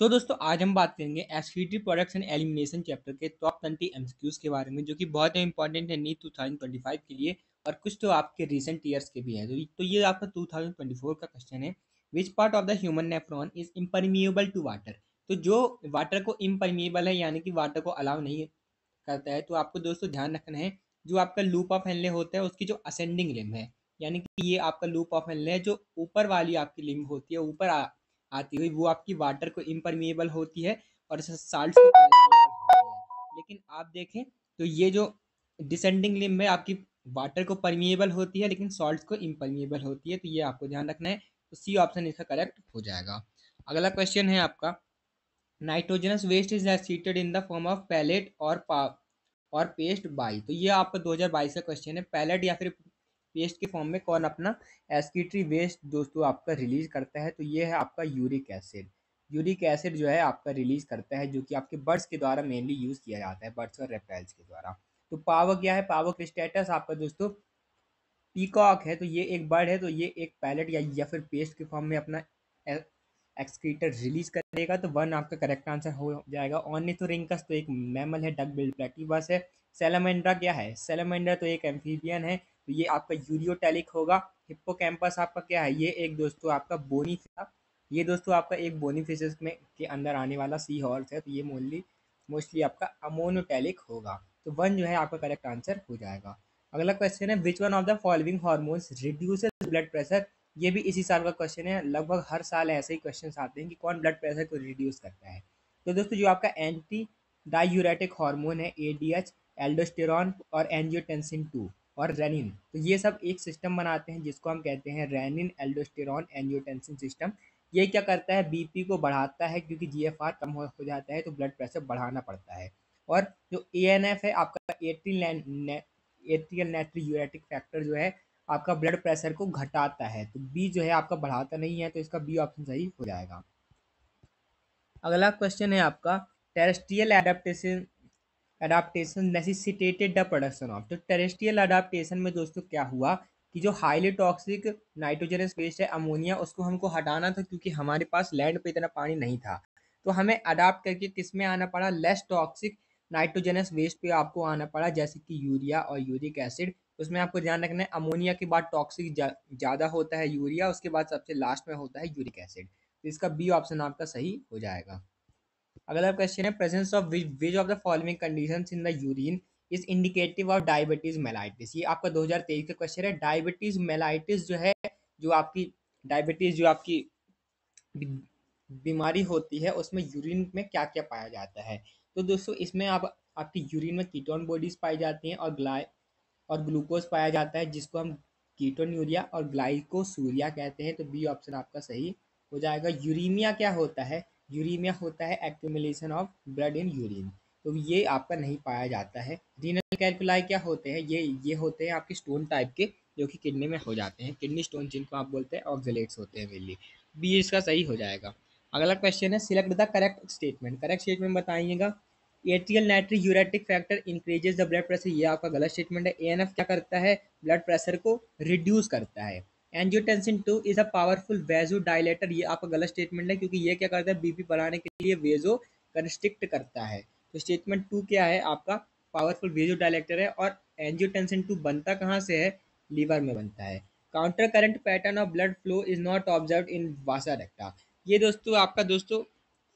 तो दोस्तों आज हम बात करेंगे एसक्रीटरी प्रोडक्ट्स एंड एलिमिनेशन चैप्टर के टॉप 20 एमसीक्यूज के बारे में, जो कि बहुत ही इंपॉर्टेंट है नीट 2025 के लिए। और कुछ तो आपके रिसेंट ईयर्स के भी हैं। तो ये आपका 2024 का क्वेश्चन है। Which part of the human nephron is impermeable to water. तो जो वाटर को इम्परमिएबल है यानी कि वाटर को अलाउ नहीं करता है, तो आपको दोस्तों ध्यान रखना है जो आपका लूप ऑफ हेनले होता है उसकी जो असेंडिंग लिम्ब है, यानी कि ये आपका लूप ऑफ हेनले है, जो ऊपर वाली आपकी लिम्ब होती है ऊपर आती हुई, वो आपकी वाटर को इम्परमिएबल होती है और साल्ट को परमिएबल होती है। लेकिन आप देखें तो ये जो डिसेंडिंग लिम्ब है आपकी वाटर को परमिएबल होती है लेकिन सॉल्ट को इम्परमिएबल होती है। तो ये आपको ध्यान रखना है। तो सी ऑप्शन इसका करेक्ट हो जाएगा। अगला क्वेश्चन है आपका, nitrogenous waste is seated in the form of pellet और पेस्ट बाई। तो ये आपका 2022 का क्वेश्चन है। पैलेट या फिर पेस्ट के फॉर्म में कौन अपना एस्कीटरी वेस्ट दोस्तों आपका रिलीज करता है? तो ये है आपका यूरिक एसिड। यूरिक एसिड जो है आपका रिलीज करता है, जो कि आपके बर्ड्स के द्वारा मेनली यूज किया जाता है, बर्ड्स और रेप्टाइल्स के द्वारा। तो पावर क्या है? पावर का स्टेटस आपका दोस्तों पीकॉक है। तो ये एक बर्ड है, तो ये एक पैलेट या फिर पेस्ट के फॉर्म में अपना एक्सक्रीटर रिलीज करेगा। तो वन आपका करेक्ट आंसर हो जाएगा। ऑर्निथोरिंकस तो एक मैमल है, डक बिल्ड प्लेटिवस है। सैलामेंड्रा क्या है? सैलामेंड्रा तो एक एम्फीबियन है, तो ये आपका यूरियोटैलिक होगा। हिप्पोकैम्पस आपका क्या है? ये एक दोस्तों आपका बोनी, ये दोस्तों आपका एक बोनी फिशेस में के अंदर आने वाला सी हॉर्स है। तो ये मोस्टली आपका अमोनोटैलिक होगा। तो वन जो है आपका करेक्ट आंसर हो जाएगा। अगला क्वेश्चन है, which one of the following hormones reduces blood pressure. ये भी इसी साल का क्वेश्चन है। लगभग हर साल ऐसे ही क्वेश्चन आते हैं कि कौन ब्लड प्रेशर को रिड्यूस करता है। तो दोस्तों जो आपका एंटी डायूरेटिक हार्मोन है एडीएच, एल्डोस्टेरॉन और एंजियोटेंसिन 2 और रेनिन, तो ये सब एक सिस्टम बनाते हैं जिसको हम कहते हैं रेनिन एल्डोस्टेरॉन एंजियोटेंसिन सिस्टम। ये क्या करता है? बीपी को बढ़ाता है, क्योंकि जीएफआर कम हो जाता है तो ब्लड प्रेशर बढ़ाना पड़ता है। और जो एएनएफ है आपका एट्रियल नाइट्रोयूरेटिक फैक्टर जो है आपका ब्लड प्रेशर को घटाता है। तो बी जो है आपका बढ़ाता नहीं है, तो इसका बी ऑप्शन सही हो जाएगा। अगला क्वेश्चन है आपका, terrestrial adaptation adaptation necessitated the production of. तो टेरेस्ट्रियल अडाप्टेशन में दोस्तों क्या हुआ कि जो हाईली टॉक्सिक नाइट्रोजनस वेस्ट है अमोनिया, उसको हमको हटाना था, क्योंकि हमारे पास लैंड पे इतना पानी नहीं था। तो हमें अडाप्ट करके किस में आना पड़ा? लेस टॉक्सिक नाइट्रोजनस वेस्ट पे आपको आना पड़ा, जैसे कि यूरिया और यूरिक एसिड। उसमें आपको ध्यान रखना है अमोनिया के बाद टॉक्सिक ज़्यादा होता है यूरिया, उसके बाद सबसे लास्ट में होता है यूरिक एसिड। तो इसका बी ऑप्शन आपका सही हो जाएगा। अगला क्वेश्चन है, presence of which of the following conditions in the urine is indicative of diabetes mellitus. ये आपका 2023 का क्वेश्चन है। डायबिटीज मेलाइटिस जो है, जो आपकी डायबिटीज जो आपकी बीमारी होती है, उसमें यूरिन में क्या क्या पाया जाता है? तो दोस्तों इसमें आप आपकी यूरिन में कीटोन बॉडीज पाई जाती हैं और ग्लूकोज पाया जाता है, जिसको हम कीटोन यूरिया और ग्लाइकोसूरिया कहते हैं। तो बी ऑप्शन आपका सही हो जाएगा। यूरीमिया क्या होता है? यूरीमिया होता है accumulation of blood in urine, तो ये आपका नहीं पाया जाता है। रीनल कैल्कुलाई क्या होते हैं? ये होते हैं आपके स्टोन टाइप के, जो कि किडनी में हो जाते हैं, किडनी स्टोन जिनको आप बोलते हैं, ऑक्सलेट्स होते हैं मेनली। बी इसका सही हो जाएगा। अगला क्वेश्चन है, select the correct statement. Correct statement बताइएगा। Atrial natriuretic factor increases the blood pressure, ये आपका गलत स्टेटमेंट है। एएनएफ क्या करता है? ब्लड प्रेशर को रिड्यूस करता है। Angiotensin 2 is a powerful vasodilator, ये आपका गलत स्टेटमेंट है, क्योंकि ये क्या करता है? बीपी बढ़ाने के लिए वेजो कंस्ट्रिक्ट करता है। तो स्टेटमेंट 2 क्या है आपका? पावरफुल वेजो डायलेटर है। और एंजियोटेंसिन 2 बनता कहाँ से है? लीवर में बनता है। Counter current pattern of blood flow is not observe in वासा रेक्टा, ये दोस्तों आपका दोस्तों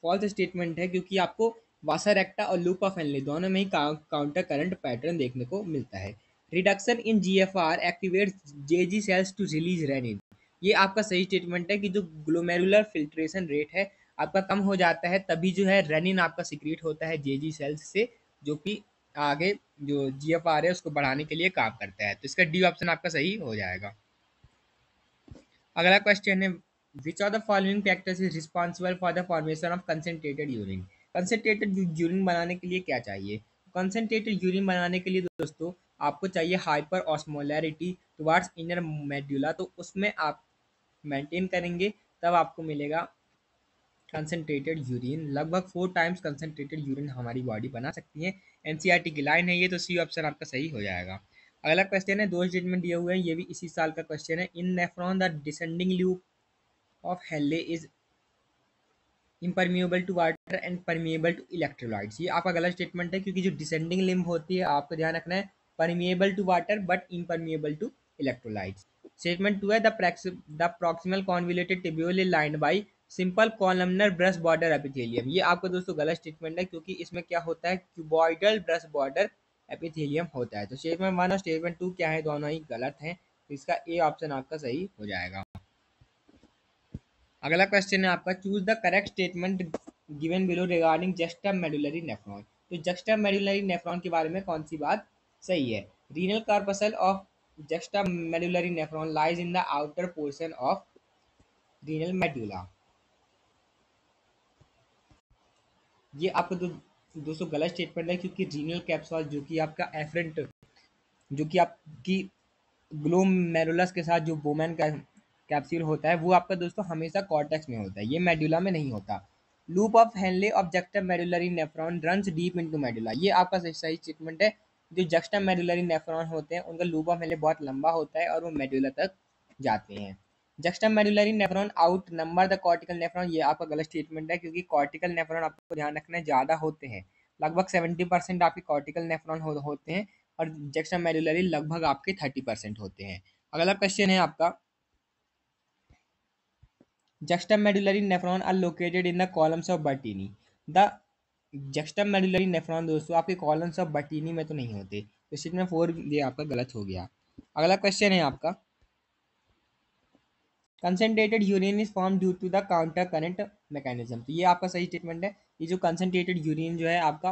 फॉल्स स्टेटमेंट है, क्योंकि आपको वासा रेक्टा और लूप ऑफ हेनले दोनों में ही काउंटर करंट पैटर्न देखने को मिलता है। Reduction in GFR activates JG cells to release renin, ये आपका सही स्टेटमेंट है कि जो ग्लोमेरुलर फिल्ट्रेशन रेट है आपका कम हो जाता है, तभी जो है रेनिन आपका सिक्रीट होता है जेजी सेल्स से, जो कि आगे जो जीएफआर है उसको बढ़ाने के लिए काम करता है। तो इसका डी ऑप्शन आपका सही हो जाएगा। अगला क्वेश्चन है, which of the following factors is responsible for the formation of concentrated urine. Concentrated urine बनाने के लिए क्या चाहिए? कंसेंट्रेटेड यूरिन बनाने के लिए दोस्तों आपको चाहिए hyper osmolarity towards inner medulla, तो उसमें आप मेंटेन करेंगे तब आपको मिलेगा कंसेंट्रेटेड यूरिन। लगभग 4 टाइम्स कंसेंट्रेटेड यूरिन हमारी बॉडी बना सकती है। एनसीईआरटी की लाइन है ये, तो सी ऑप्शन आपका सही हो जाएगा। अगला क्वेश्चन है, दो स्टेटमेंट दिए हुए हैं, ये भी इसी साल का क्वेश्चन है। In nephron the descending loop of Henle is impermeable to water and permeable to electrolytes. ये आपका गलत स्टेटमेंट है, क्योंकि जो डिसेंडिंग लिम्ब होती है आपको ध्यान रखना है permeable to water but impermeable to electrolytes. Statement two है the proximal convoluted tubule is lined by simple columnar brush border epithelium. ये आपका दोस्तों गलत स्टेटमेंट है, क्योंकि इसमें क्या होता है क्यूबॉइडल ब्रश बॉर्डर एपिथेलियम होता है। तो स्टेटमेंट वन और स्टेटमेंट टू क्या है, दोनों ही गलत हैं। तो इसका ए ऑप्शन आपका सही हो जाएगा। अगला क्वेश्चन है आपका, choose the correct statement given below regarding juxta medullary nephron. तो जस्टा मेडुलरी नेफ्रॉन के बारे में कौन सी बात सही है? Renal corpuscle of juxta medullary nephron lies in the outer portion of renal medulla. ये आपका दोस्तों गलत स्टेटमेंट है, क्योंकि रीनल कैप्सूल जो कि आपका एफरेंट, जो कि आपकी ग्लोमेरुलस के साथ जो बोमैन का कैप्सूल होता है, वो आपका दोस्तों हमेशा कॉर्टेक्स में होता है, ये मेडुला में नहीं होता। Loop of Henley of juxta medullary nephron runs deep into medulla. ये आपका सही स्टेटमेंट है। जो जक्स्टा मेडुलरी नेफ्रॉन होते हैं उनका लूप ऑफ हेनले बहुत लंबा होता है और वो मेडुला तक जाते हैं। Juxta medullary nephron out number the cortical nephron. ये आपका गलत स्टेटमेंट है, क्योंकि कॉर्टिकल नेफ्रॉन आपको ध्यान रखना है ज़्यादा होते हैं, लगभग 70% आपके कॉर्टिकल नेफ्रॉन होते हैं, और जक्स्टा मेडुलरी लगभग आपके 30% होते हैं। अगला क्वेश्चन है आपका, juxta medullary nephron are located in the columns of Bertini. The juxta medullary nephron दोस्तों आपके कॉलम्स ऑफ बर्टीनी में तो नहीं होते, तो स्टेटमेंट 4 ये आपका गलत हो गया। अगला क्वेश्चन है आपका, concentrated urine is form due to the counter current mechanism. तो ये आपका सही स्टेटमेंट है। ये जो कंसनट्रेटेड यूरिन जो है आपका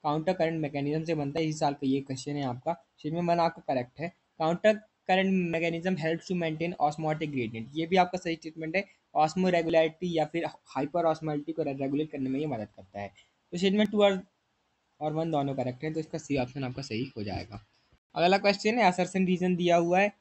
काउंटर करंट मैकेनिज्म से बनता है। इसी साल का ये क्वेश्चन है आपका, स्टेटमेंट वन आपका करेक्ट है। Counter current mechanism helps to maintain osmotic gradient. ये भी आपका सही स्टेटमेंट है। ऑस्मो रेगुलरिटी या फिर हाइपर ऑस्मोलिटी को रेगुलेट करने में ये मदद करता है। तो स्टेटमेंट टू और वन दोनों करेक्ट है, तो इसका सी ऑप्शन आपका सही हो जाएगा। अगला क्वेश्चन है, असर्शन रीजन दिया हुआ है,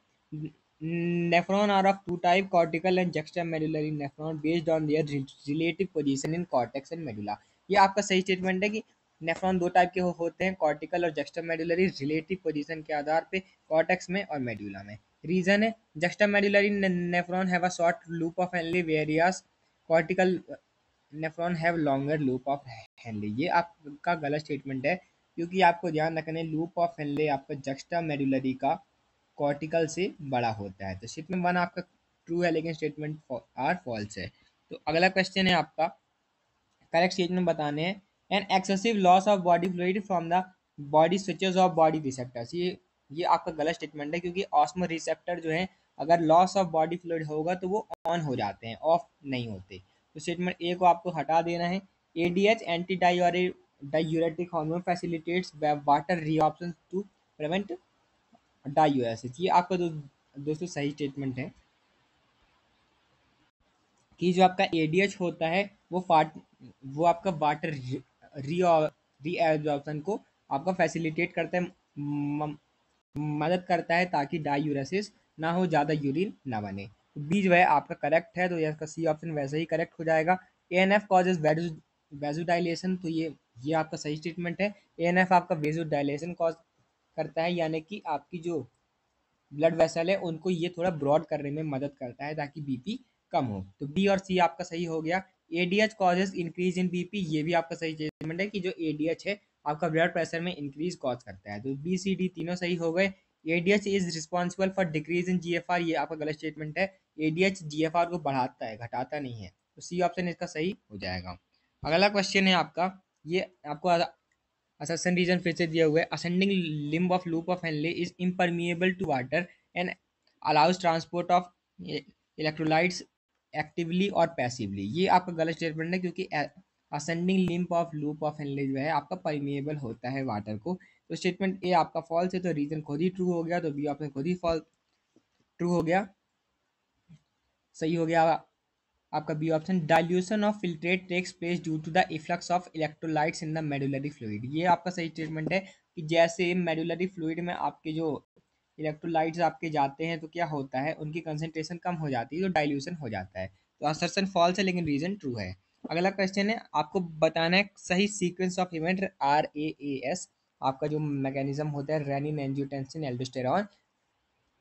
nephron are of two type, cortical and juxta medullary nephron based on their relative position in cortex and medulla. ये आपका सही स्टेटमेंट है कि नेफ्रॉन दो टाइप के होते हैं, कॉर्टिकल और जक्स्टा मेडुलरी, रिलेटिव पोजीशन के आधार पे कॉर्टेक्स में और मेडुला में। रीजन है, juxta medullary nephron have a short loop of Henley various, cortical nephron have longer loop of Henley. ये आपका गलत स्टेटमेंट है, क्योंकि आपको ध्यान रखना है लूप ऑफ हेनले आपका जक्स्टा मेडुलरी का कॉर्टिकल से बड़ा होता है। तो स्टेटमेंट वन आपका ट्रू है, लेकिन स्टेटमेंट आर फॉल्स है। तो अगला क्वेश्चन है आपका, करेक्ट स्टेटमेंट बताने हैं, an excessive loss of body fluid from the body switches of body receptors. ये आपका गलत स्टेटमेंट है, क्योंकि ऑस्मो रिसेप्टर जो है अगर लॉस ऑफ बॉडी फ्लूइड होगा तो वो ऑन हो जाते हैं, ऑफ नहीं होते। तो स्टेटमेंट ए को आपको हटा देना है। ADH anti diuretic hormone facilitates water reabsorption to prevent diuresis. ये आपका दोस्तों सही स्टेटमेंट है कि जो आपका एडीएच होता है वो आपका वाटर री रीअब्जॉर्प्शन को आपका फैसिलिटेट करता है, मदद करता है, ताकि डायूरेसिस ना हो, ज़्यादा यूरिन ना बने। तो बी जो है आपका करेक्ट है, तो इसका सी ऑप्शन वैसे ही करेक्ट हो जाएगा। ANF causes vasodilation. तो ये आपका सही स्टेटमेंट है। एएनएफ आपका वेजोडाइलेशन कॉज करता है, यानी कि आपकी जो ब्लड वेसल है उनको ये थोड़ा ब्रॉड करने में मदद करता है, ताकि बीपी कम हो। तो बी और सी आपका सही हो गया। ADH causes increase in BP. ये भी आपका सही स्टेटमेंट है कि जो एडीएच है आपका ब्लड प्रेशर में इंक्रीज कॉज करता है। तो बी सी डी तीनों सही हो गए। ADH is responsible for decrease in GFR. ये आपका गलत स्टेटमेंट है। एडीएच जीएफआर को बढ़ाता है, घटाता नहीं है। तो सी ऑप्शन इसका सही हो जाएगा। अगला क्वेश्चन है आपका, ये आपको असर्शन रीजन फिर से दिया हुआ है, ascending limb of loop of Henle is impermeable to water and allows transport of electrolytes actively और पैसिवली। ये आपका गलत स्टेटमेंट है, क्योंकि ascending limb of loop of Henle जो है आपका परमिएबल होता है वाटर को। तो स्टेटमेंट ए आपका फॉल्स है, तो रीजन खुद ही ट्रू हो गया। तो बी ऑप्शन खुद ही फॉल्स ट्रू हो गया, सही हो गया आपका B option. Dilution of filtrate takes place due to the efflux of electrolytes in the medullary fluid. ये आपका सही स्टेटमेंट है कि जैसे मेडुलरी फ्लूइड में आपके जो इलेक्ट्रोलाइट्स आपके जाते हैं तो क्या होता है, उनकी कंसंट्रेशन कम हो जाती है, तो डाइल्यूशन हो जाता है। तो असर्शन फॉल्स है, लेकिन रीजन ट्रू है। अगला क्वेश्चन है, आपको बताना है सही सीक्वेंस ऑफ इवेंट RAAS। आपका जो मैकेनिज्म होता है रेनिन एंजियोटेंसिन एल्डोस्टेरॉन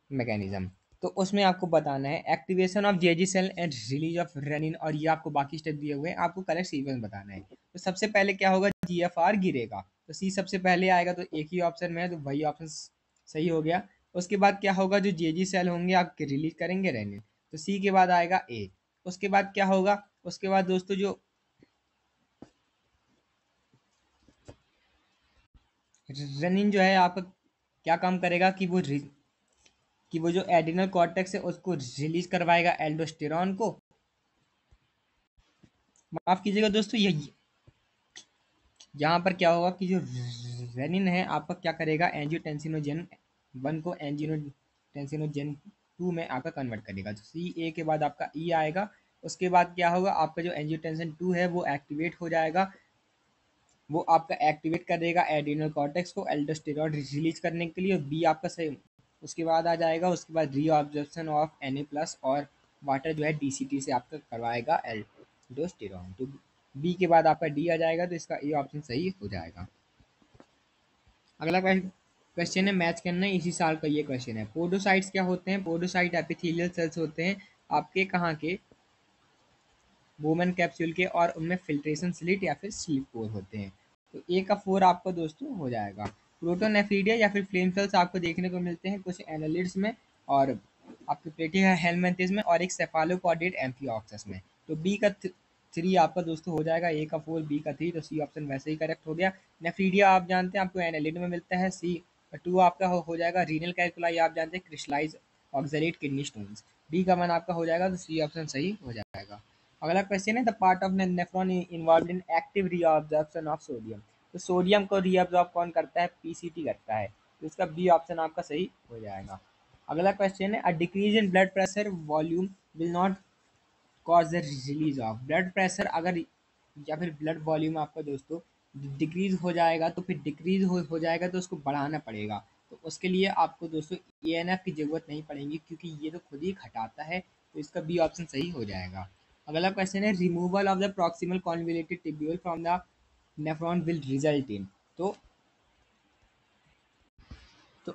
मैकेनिज्म। तो उसमें आपको बताना है activation of JG cell and release of renin, और ये आपको बाकी स्टेप दिए हुए हैं, आपको करेक्ट सीक्वेंस बताना है। तो सबसे पहले क्या होगा, जीएफआर गिरेगा, तो सी सबसे पहले आएगा, तो एक ही ऑप्शन में है, तो वही ऑप्शन सही हो गया। उसके बाद क्या होगा, जो जेजी सेल होंगे आपके रिलीज करेंगे रेनिन, तो सी के बाद आएगा ए। उसके बाद क्या होगा, उसके बाद दोस्तों जो रेनिन जो है आपका क्या काम करेगा कि वो जो एड्रिनल कॉर्टेक्स है उसको रिलीज करवाएगा एल्डोस्टेरॉन को। माफ कीजिएगा दोस्तों, ये यहाँ पर क्या होगा कि जो रेनिन है आपका क्या करेगा, एंजियोटेंसिनोजेन 1 को एंजियोटेंसिनोजेन 2 में आपका कन्वर्ट करेगा। तो सी ए के बाद आपका ई आएगा। उसके बाद क्या होगा, आपका जो एंजियोटेंसिन 2 है वो एक्टिवेट हो जाएगा, वो आपका एक्टिवेट करेगा एड्रिनल कॉर्टेक्स को एल्डोस्टेरॉन रिलीज करने के लिए। बी आपका सही उसके बाद आ जाएगा। उसके बाद रीअब्जॉर्प्शन ऑफ Na+ और वाटर जो है डीसीटी से आपका करवाएगा एल्डोस्टेरॉन। तो बी के बाद आपका डी आ जाएगा, तो इसका ए ऑप्शन सही हो जाएगा। अगला क्वेश्चन है, मैच करना है, इसी साल का ये क्वेश्चन है। पोडोसाइट्स क्या होते हैं, पोडोसाइट एपिथेलियल सेल्स होते हैं आपके कहाँ के, वोमेन कैप्सूल के, और उनमें फिल्ट्रेशन स्लिट या फिर स्लिप पोर होते हैं। तो ए का 4 आपका दोस्तों हो जाएगा। प्रोटोनेफ्रिडिया या फिर फ्लेम सेल्स आपको देखने को मिलते हैं कुछ एनालिड्स में, और आपके प्लेटिया हेलमिंथेस में, और एक सेफालोपॉडिड एम्फिऑक्सस में। तो बी का 3 आपका दोस्तों हो जाएगा, ए का 4 बी का 3, तो सी ऑप्शन वैसे ही करेक्ट हो गया। नेफ्रीडिया आप जानते हैं आपको एनालिड में मिलता है, सी 2 आपका हो जाएगा। रीनल कैल्कुलाई आप जानते हैं crystallise oxalate kidney stones, D का 1 आपका हो जाएगा, तो सी ऑप्शन सही हो जाएगा। अगला क्वेश्चन है, the part of nephron involve in active reabsorption of sodium. तो सोडियम को रीअब्जॉर्ब कौन करता है, पीसीटी करता है, तो इसका बी ऑप्शन आपका सही हो जाएगा। अगला क्वेश्चन है, a decrease in blood pressure volume will not cause the release of. Blood pressure अगर या फिर ब्लड वॉल्यूम आपका दोस्तों डिक्रीज हो जाएगा, तो फिर डिक्रीज हो जाएगा तो उसको बढ़ाना पड़ेगा। तो उसके लिए आपको दोस्तों एएनएफ की ज़रूरत नहीं पड़ेगी, क्योंकि ये तो खुद ही घटाता है, तो इसका बी ऑप्शन सही हो जाएगा। अगला क्वेश्चन है, removal of the proximal convoluted tubule from the nephron will result in. तो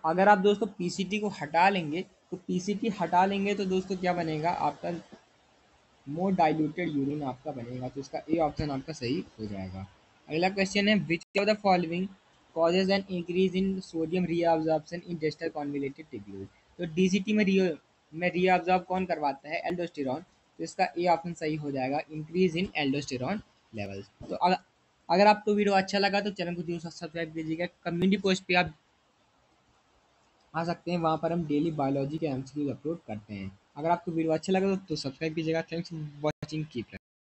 अगर आप दोस्तों पीसीटी को हटा लेंगे, तो पीसीटी हटा लेंगे तो दोस्तों क्या बनेगा आपका, मोर डाइल्यूटेड यूरिन आपका बनेगा, तो इसका ए ऑप्शन आपका सही हो जाएगा। अगला क्वेश्चन है, which of the following causes an increase in sodium reabsorption in distal convoluted tubule. तो डीसीटी में रीअब्जॉर्ब कौन करवाता है, एल्डोस्टेरॉन, तो इसका ए ऑप्शन सही हो जाएगा, इंक्रीज इन एल्डोस्टेरॉन लेवल्स। तो अगर आपको वीडियो अच्छा लगा तो चैनल को जरूर सब्सक्राइब कीजिएगा। कम्युनिटी पोस्ट पे आप आ सकते हैं, वहाँ पर हम डेली बायोलॉजी के एमसीक्यूज अपलोड करते हैं। अगर आपको वीडियो अच्छा लगा तो सब्सक्राइब कीजिएगा। Thanks for watching, keep